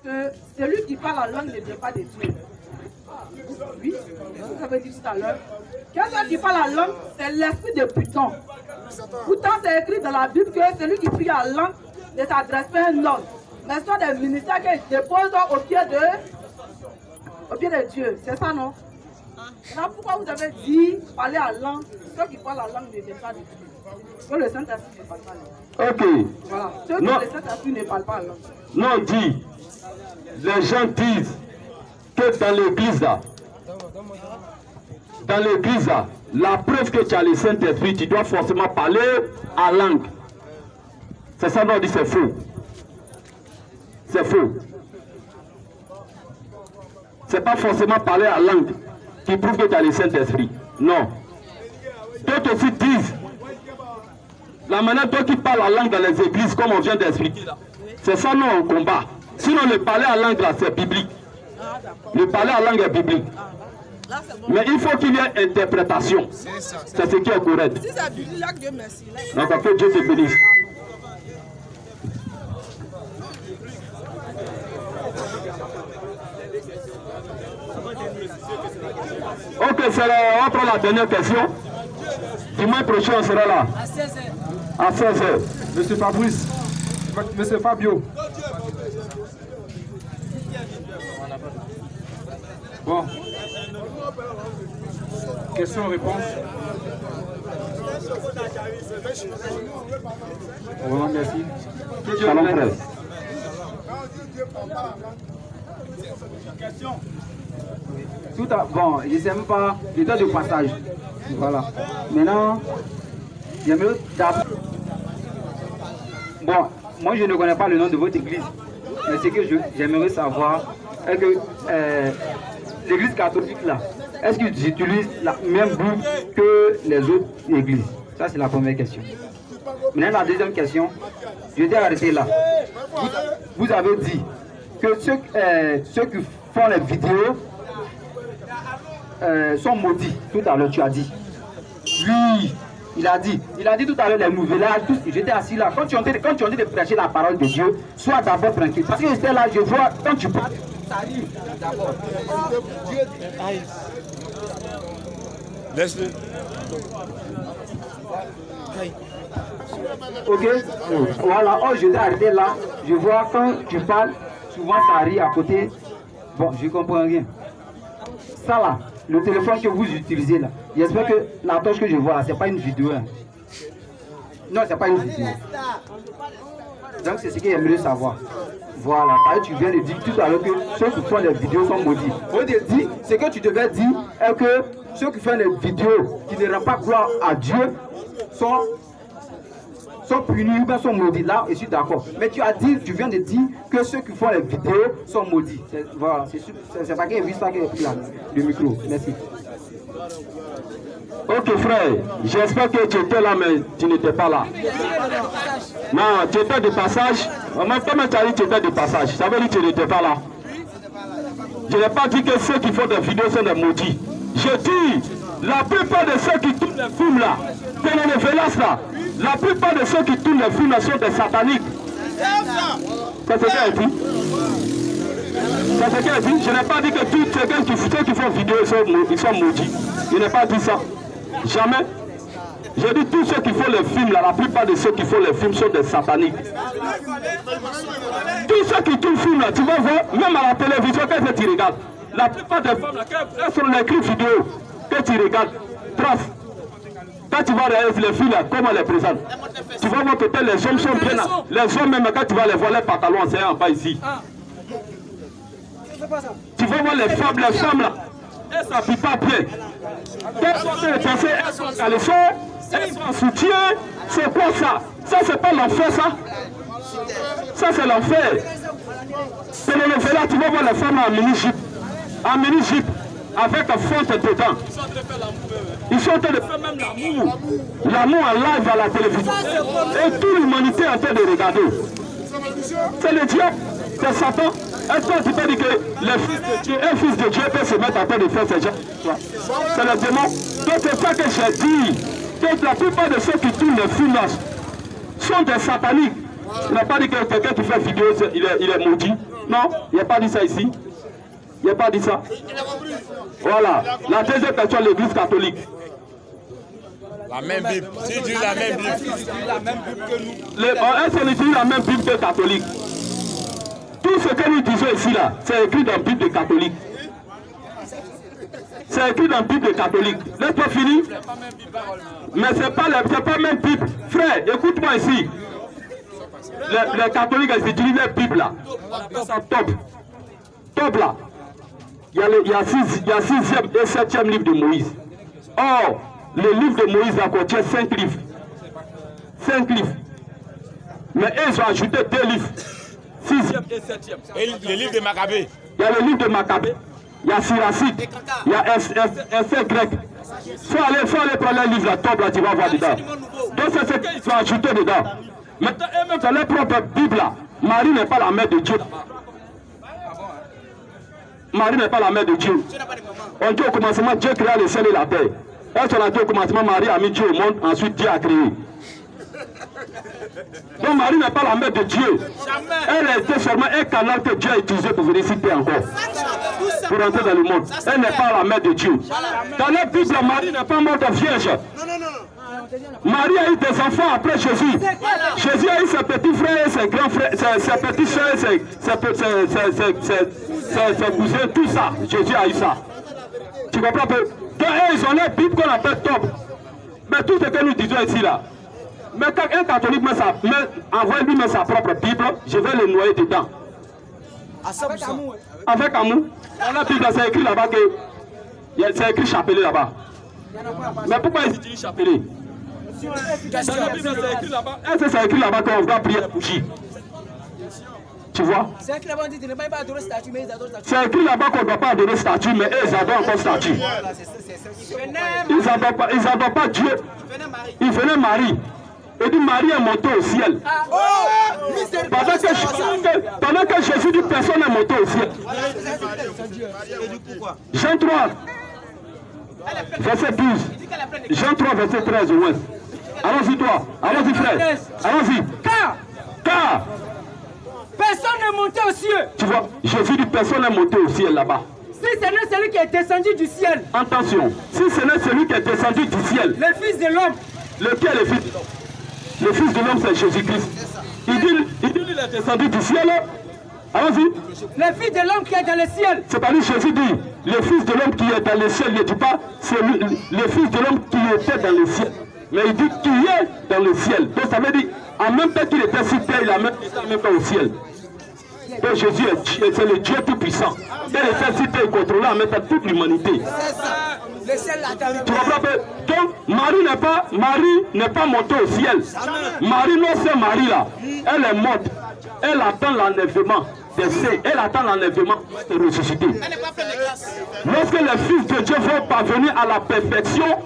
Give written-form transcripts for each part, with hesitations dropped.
Que celui qui parle la langue ne vient pas de Dieu. Oui, c'est ce que ça veut dire tout à l'heure. Quelqu'un qui parle la langue, c'est l'esprit de Python. Pourtant, c'est écrit dans la Bible que celui qui prie la langue ne s'adresse pas à un homme. Mais ce sont des ministères qui déposent au pied de Dieu. C'est ça, non? Alors pourquoi vous avez dit parler la langue? Ceux qui parlent la langue ne viennent pas de Dieu. Que le Saint-Esprit ne parle pas la langue. Ok. Voilà. Ceux qui le Saint-Esprit ne parlent pas la langue. Non, dit. Les gens disent que dans l'église, la preuve que tu as le Saint-Esprit, tu dois forcément parler à langue. C'est ça, non, on dit c'est faux. C'est faux. C'est pas forcément parler à langue qui prouve que tu as le Saint-Esprit. Non. D'autres aussi disent, la manière dont ils parlent la langue dans les églises, comme on vient d'expliquer là, c'est ça, non, on combat. Sinon, le parler à langue là, c'est biblique. Le parler à langue est biblique. Mais il faut qu'il y ait interprétation. C'est ce qui est correct. Si c'est biblique, là, Dieu merci. Donc, que Dieu te bénisse. Ok, on va prendre la dernière question. Dimanche prochain, on sera là. À 16h. À 16h. Monsieur Fabrice, Monsieur Fabio. Bon. Question-réponse. Au revoir, merci. Shalom, frère. Bon, je ne sais même pas le temps de passage. Voilà. Maintenant, j'aimerais d'abord. Bon, moi je ne connais pas le nom de votre église, mais ce que j'aimerais savoir est que l'église catholique là, est-ce qu'ils utilisent la même Bible que les autres églises? Ça c'est la première question. Maintenant la deuxième question, je vais arrêter là. Vous avez dit que ceux qui font les vidéos sont maudits. Tout à l'heure tu as dit. Oui. Il a dit tout à l'heure les nouvellages, tous, j'étais assis là. Quand tu es en train de prêcher la parole de Dieu, sois d'abord tranquille. Parce que j'étais là, je vois, quand tu parles, ça arrive d'abord. Laisse-le. Ok, voilà, oh, je t'ai arrêté là. Je vois quand tu parles, souvent ça arrive à côté. Bon, je comprends rien. Ça là, le téléphone que vous utilisez là, j'espère que la torche que je vois là, c'est pas une vidéo. Hein. Non, c'est pas une vidéo. Donc c'est ce que j'aimerais savoir. Voilà, tu viens de dire tout à l'heure que ceux qui font les vidéos sont maudits. On te dit, ce que tu devais dire est que ceux qui font les vidéos qui ne rendent pas gloire à Dieu sont punis ou bien sont maudits. Là, je suis d'accord. Mais tu viens de dire que ceux qui font les vidéos sont maudits. Voilà, c'est pas que j'ai vu ça que j'ai pris là, le micro. Merci. Ok frère, j'espère que tu étais là mais tu n'étais pas là. Non, tu étais de passage. Comment tu as dit que tu étais de passage? Ça veut dire que tu n'étais pas là. Je n'ai pas dit que ceux qui font des vidéos sont des maudits. Je dis, la plupart de ceux qui tournent les films là, comme les Vélas là, la plupart de ceux qui tournent les films là sont des sataniques. C'est ce qu'il a dit. C'est ce qu'il a dit. Je n'ai pas dit que tous ceux qui font vidéo ils sont maudits. Je n'ai pas dit ça. Jamais. J'ai dit tous ceux qui font les films là, la plupart de ceux qui font les films sont des sataniques. Tous ceux qui tournent les films là, tu vas voir, même à la télévision, quand tu regardes, la plupart des femmes là, elles sont les clips vidéo que tu regardes, trace. Quand tu vas regarder les filles là, comment les présenter, tu vas voir que les hommes sont bien là. Les hommes même quand tu vas les voir les pantalons, c'est en bas ici. Tu vas voir les femmes là, elles ne s'habillent pas bien. Elles sont à l'essor, elles sont en soutien. C'est quoi ça? Ça c'est pas l'enfer ça? Ça c'est l'enfer. C'est le là, tu vas voir les femmes en mini-jupe. En mini-jupe, avec un fond dedans. Ils sont en train de faire même l'amour. L'amour en live à la télévision. Et toute l'humanité est en train de regarder. C'est le diable, c'est Satan. Est-ce que tu peux dire que un fils de Dieu peut se mettre en train de faire ces gens? C'est le démon. Donc c'est ça que j'ai dit. Que la plupart de ceux qui tournent les films sont des sataniques. Je n'ai pas dit que quelqu'un qui fait vidéo, il est maudit. Non, il n'y a pas dit ça ici. Il n'y a pas dit ça. Voilà. La deuxième question, l'église catholique. La même Bible. Si tu dis la même Bible. Est-ce qu'on utilise la même Bible que catholique? Tout ce que nous disons ici, là, c'est écrit dans la Bible des catholiques. C'est écrit dans la Bible des catholiques. Laisse-moi finir. Mais ce n'est pas la même Bible. Frère, écoute-moi ici. Les catholiques, ils utilisent la Bible là. Top. Top là. Il y a 6e et 7e livre de Moïse. Or, le livre de Moïse là contient 5 livres. 5 livres. Mais eux, ils ont ajouté 2 livres. 6e et 7e. Et le livre de Maccabée. Il y a le livre de Maccabée. Il y a Siracide. Il y a essai grec. Faut aller prendre un livre là, top là, tu vas voir dedans. Donc c'est ce qu'ils ont ajouté dedans. Maintenant, eux-mêmes, dans leur propre Bible là, Marie n'est pas la mère de Dieu. Marie n'est pas la mère de Dieu. On dit au commencement, Dieu créa le ciel et la terre. Est-ce qu'on a dit au commencement, Marie a mis Dieu au monde, ensuite Dieu a créé. Donc Marie n'est pas la mère de Dieu. Elle était seulement un canal que Dieu a utilisé pour venir citer encore. Pour entrer dans le monde. Elle n'est pas la mère de Dieu. Dans la Bible, Marie n'est pas morte vierge. Marie a eu des enfants après Jésus. Jésus a eu ses petits frères, ses grands frères, ses petits soeurs, ses cousins, tout ça. Jésus a eu ça. Tu comprends peu? Donc ils ont la Bible qu'on appelle top. Mais tout ce que nous disons ici là. Mais quand un catholique envoie lui sa propre Bible, je vais le noyer dedans. Avec amour. Dans la Bible, c'est écrit là-bas que c'est écrit chapelet là-bas. Mais pourquoi ils utilisent chapelet? Dans la Bible, c'est écrit là-bas. Est-ce que c'est écrit là-bas qu'on doit prier pour qui? Tu vois? C'est écrit là-bas qu'on ne doit pas adorer statue, mais ils adorent statue. C'est écrit là-bas qu'on ne doit pas adorer statue, mais eux, ils adorent encore statue. Ils n'adorent pas Dieu. Ils venaient Marie. Et dit Marie est montée au ciel. Pendant que Jésus dit personne n'est monté au ciel. Jean 3, verset 12. Jean 3, verset 13 au moins. Allons-y toi. Allons-y frère. Allons-y. Car personne n'est monté au ciel. Tu vois, Jésus dit personne n'est monté au ciel là-bas. Si ce n'est celui qui est descendu du ciel. Attention. Si ce n'est celui qui est descendu du ciel. Le Fils de l'homme. Lequel est le Fils de l'homme? Le Fils de l'homme, c'est Jésus-Christ. Il dit il est descendu du ciel. Allons-y. Le Fils de l'homme qui est dans le ciel. C'est pas lui, Jésus dit, le Fils de l'homme qui est dans le ciel. Il ne dit pas, c'est le Fils de l'homme qui était dans le ciel. Mais il dit qui est dans le ciel. Donc ça veut dire, en même temps qu'il était sur terre, il a même été en même temps au ciel. Donc Jésus c'est le Dieu tout-puissant. Il était sur terre, il contrôlait en même temps toute l'humanité. Tu comprends pas? Donc Marie n'est pas montée au ciel. Marie, non, c'est Marie là. Elle est morte. Elle attend l'enlèvement des saints. Elle attend l'enlèvement de ressusciter. Lorsque les fils de Dieu vont parvenir à la perfection,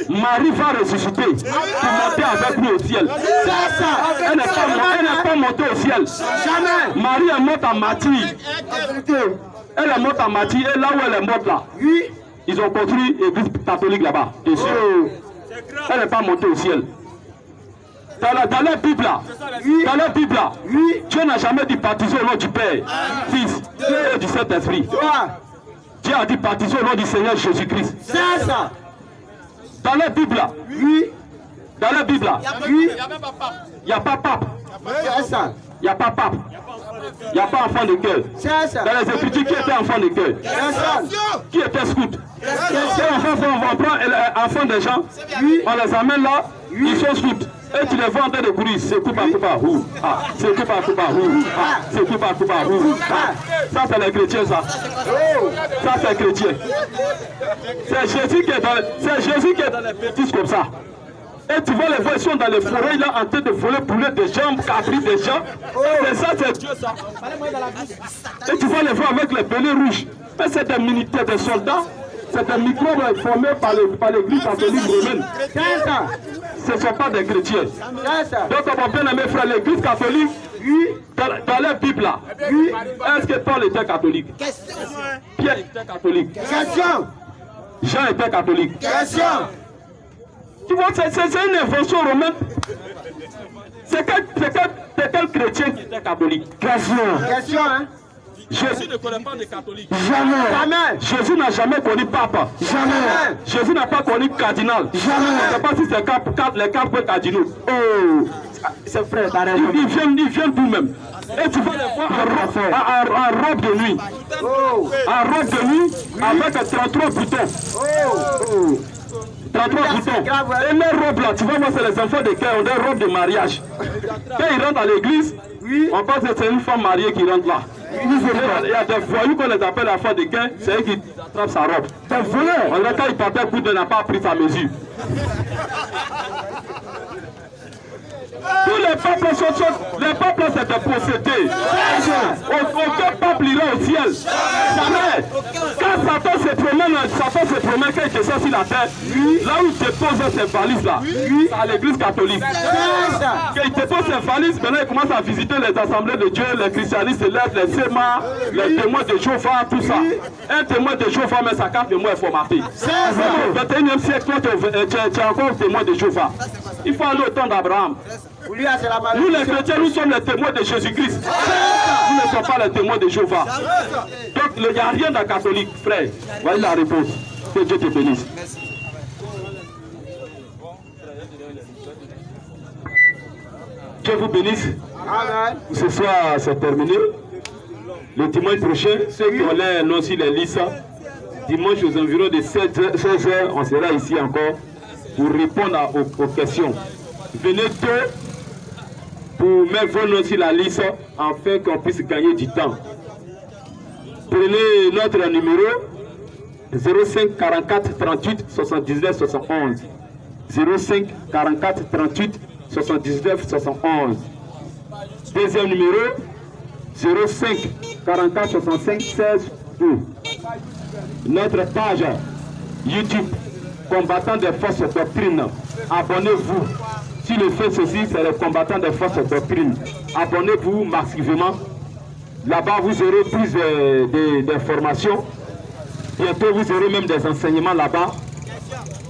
Marie va ressusciter pour monter avec nous au ciel. Elle n'est pas montée au ciel. Jamais. Marie est morte en martyr. Elle est morte en martyr. Et là où elle est morte là, ils ont construit l'église catholique là-bas. Elle n'est pas montée au ciel. Dans la Bible là, Dieu n'a jamais dit baptiser au nom du Père, Fils et du Saint-Esprit. Dieu a dit baptiser au nom du Seigneur Jésus-Christ. C'est ça. Dans la Bible là, dans la Bible là, il n'y a pas pape. Il n'y a pas pape. Il n'y a pas enfant de cœur. Dans les Écritures, qui était enfant de cœur? Qui était scout? On va prendre enfant des gens, on les amène là, ils sont scouts. Et tu les vois en train de courir, c'est coupa, c'est coupa, c'est coupa, ça c'est les chrétiens ça. Ça c'est chrétien. C'est Jésus qui est dans les bêtises comme ça. Et tu vois les voix, ils sont dans les forêts là en train de voler poulet des gens, capris des gens. C'est ça, c'est Dieu ça. Et tu vois les voix avec les bonnets rouges. Mais c'est des militaires, des soldats. C'est des microbes formés par l'église catholique romaine. Ce ne sont pas des chrétiens. Donc, mon bien-aimé frère, l'église catholique, dans la Bible là, est-ce que Paul était catholique? Pierre était catholique. Jean était catholique. Tu vois, c'est une invention romaine. C'est quel chrétien qui était catholique? Question, hein? Jésus ne connaît pas de catholiques. Jamais. Jésus n'a jamais connu papa. Jamais. Jésus n'a pas connu cardinal. Jamais. Je ne sais pas si c'est les quatre cardinaux. Oh, c'est frère, t'as raison. Ils viennent d'où même. Et tu vas les voir en robe de nuit. Oh, En robe de nuit avec 33 boutons. oh. 33 boutons. Et les robes là, tu vois, moi c'est les enfants de cœur, on a des robes de mariage. Quand ils rentrent à l'église, on pense que c'est une femme mariée qui rentre là. Il y a des voyous qu'on les appelle la femme de cœur, c'est eux qui attrapent sa robe. Des voleurs. On dirait quand il partait coup de n'a pas pris sa mesure. Tous les peuples c'est des possédés. Aucun peuple ira au ciel. Jamais. Quand Satan se promène quand il descend sur la terre, là où il dépose ses valises là, c'est à l'église catholique. Quand il dépose ses valises, maintenant il commence à visiter les assemblées de Dieu, les christianistes, les sémas, les témoins de Jéhovah, tout ça. Un témoin de Jéhovah, mais sa carte de moi est formatée. Au 21e siècle, tu es encore témoin de Jéhovah. Il faut aller au temps d'Abraham. Nous les chrétiens, nous sommes les témoins de Jésus-Christ. Nous ne sommes pas les témoins de Jéhovah. Donc il n'y a rien de catholique, frère. Voilà la réponse. Que Dieu te bénisse. Dieu vous bénisse. Ce soir, c'est terminé. Le dimanche prochain, ceux qui ont l'air non sur les listes, dimanche aux environs de 16h, on sera ici encore pour répondre aux questions. Venez tôt pour mettre vos noms sur la liste afin qu'on puisse gagner du temps. Prenez notre numéro 05 44 38 79 71. 05 44 38 79 71. Deuxième numéro 05 44 65 16 2. Notre page YouTube combattant des forces doctrines. Abonnez-vous. Si le fait ceci, c'est les combattants des forces doctrines. Abonnez-vous massivement. Là-bas, vous aurez plus d'informations. Bientôt, vous aurez même des enseignements là-bas.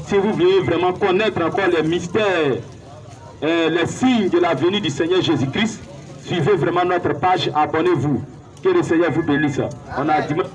Si vous voulez vraiment connaître encore les mystères, les signes de la venue du Seigneur Jésus-Christ, suivez vraiment notre page. Abonnez-vous. Que le Seigneur vous bénisse. On a dimanche.